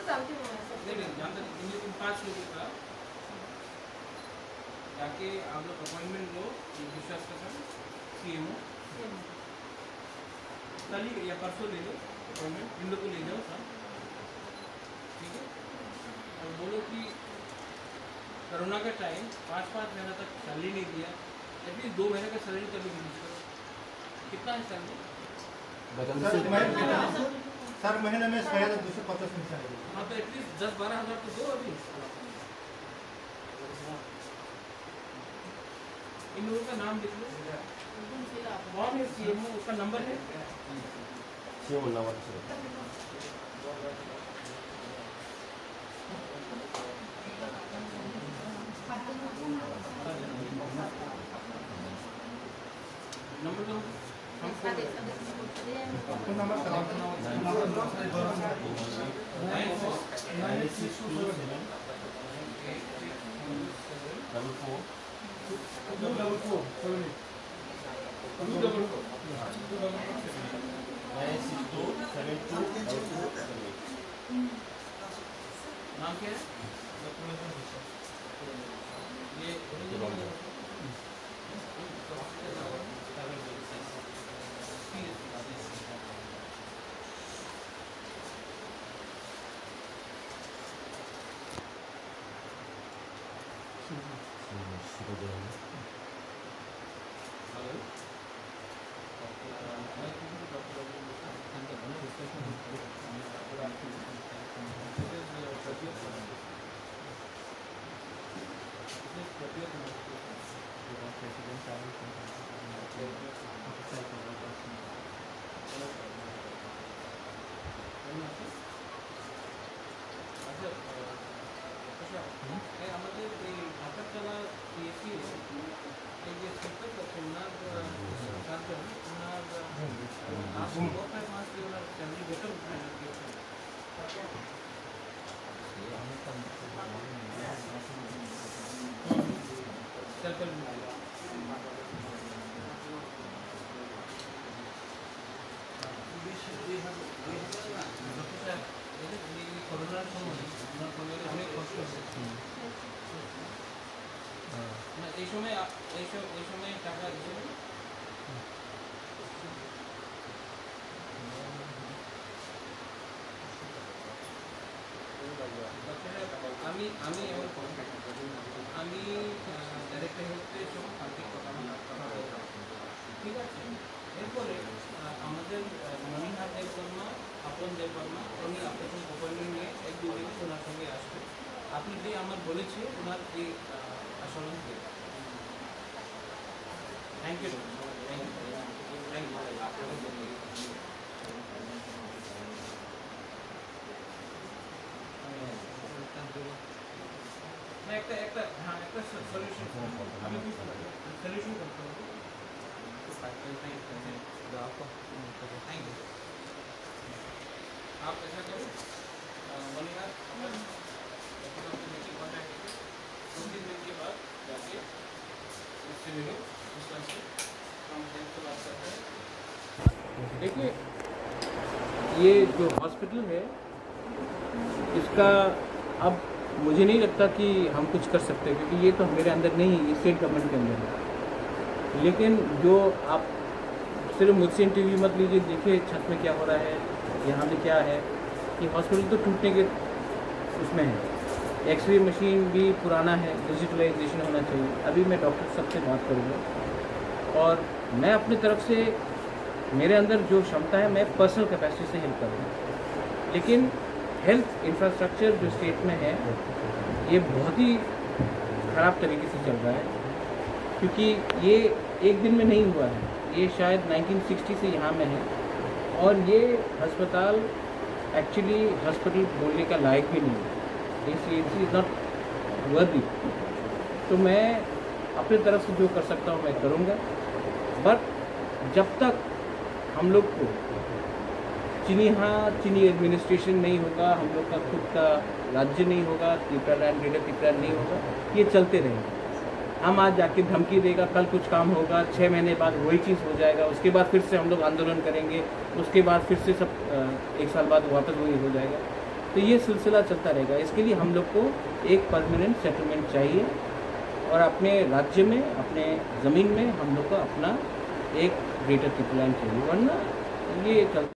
नहीं जानता नहीं, तुम 5 लोगों का जाके आप लोग अपॉइंटमेंट लो विश्वास का सर CMO कल ही या परसों ले लो अपॉइंटमेंट, इन लोग को ले जाओ सर, ठीक है। और बोलो कि कोरोना का टाइम 5-5 महीना तक सैलरी नहीं दिया, एटलीस्ट 2 महीने का सैलरी कभी रिलीज करो। कितना है सैलरी? सर महीने में 6250 मिलता है। हाँ तो एटलीस्ट 10-12 हज़ार तो दो अभी। इन लोगों का नाम लिख लो, कौन है CMO, उसका नंबर है CMO नंबर नंबर दो फोन नंबर 96272 नाम क्या है? ये আমাদের এই ঢাকারতলা CSC এই যে সেক্টর ওনার সার্জন ওনার লাস্ট 4-5 মাস দিয়ে ওনার ফ্যামিলি বেতন উঠায় না দিয়েছে। করোনার সময় ওনার পরিবারে অনেক কষ্ট হচ্ছে না, এই সময় টাকা দিয়েছে। আমি এমন আমি ডাইরেক্টর হেলথের সঙ্গে শান্তির কথা বললাম, ঠিক আছে। এরপরে আমাদের মনিহার দেববর্মা, আপন দেববর্মা, উনি আপনার সঙ্গে অ্যাপয়েন্টমেন্ট নিয়ে 1-2 দিন ওনার সঙ্গে আসবে। আপনি যে আমার বলেছে ওনার এই আচরণ দিয়ে থ্যাংক ইউ থ্যাংক ইউ। একটা সলিউশন আমি সলিউশন করতে হবে। Thank you. आप ऐसा करो मनीहार अपन मीटिंग कॉन्टैक्ट 2-3 दिन के बाद जाके उससे मिलो, उस टाइम से हम हेल्थ से बात करते हैं। देखिए ये जो हॉस्पिटल है इसका अब मुझे नहीं लगता कि हम कुछ कर सकते, क्योंकि ये तो मेरे अंदर नहीं, ये स्टेट गवर्नमेंट के अंदर है। लेकिन जो आप सिर्फ मुझसे इंटरव्यू मत लीजिए, देखिए छत में क्या हो रहा है, यहाँ पे क्या है। कि हॉस्पिटल तो टूटने के उसमें है, एक्सरे मशीन भी पुराना है, डिजिटलाइजेशन होना चाहिए। अभी मैं डॉक्टर सबसे बात करूँगा और मैं अपनी तरफ से मेरे अंदर जो क्षमता है मैं पर्सनल कैपेसिटी से हेल्प करूँगा। लेकिन हेल्थ इंफ्रास्ट्रक्चर जो स्टेट में है ये बहुत ही ख़राब तरीके से चल रहा है, क्योंकि ये एक दिन में नहीं हुआ है, ये शायद 1960 से यहाँ में है। और ये अस्पताल एक्चुअली हॉस्पिटल बोलने का लायक भी नहीं है, इस इज़ नॉट वर्दी। तो मैं अपनी तरफ से जो कर सकता हूँ मैं करूँगा, बट जब तक हम लोग को चीनी एडमिनिस्ट्रेशन नहीं होगा, हम लोग का खुद का राज्य नहीं होगा, त्रिपुरा नहीं होगा, ये चलते रहेंगे। हम आज जाके धमकी देगा, कल कुछ काम होगा, 6 महीने बाद वही चीज़ हो जाएगा, उसके बाद फिर से हम लोग आंदोलन करेंगे, उसके बाद फिर से सब 1 साल बाद वापस वही हो जाएगा। तो ये सिलसिला चलता रहेगा। इसके लिए हम लोग को एक परमानेंट सेटलमेंट चाहिए और अपने राज्य में, अपने ज़मीन में हम लोग को अपना एक ग्रेटर ट्रिपल लाइन चाहिए, वरना ये चलता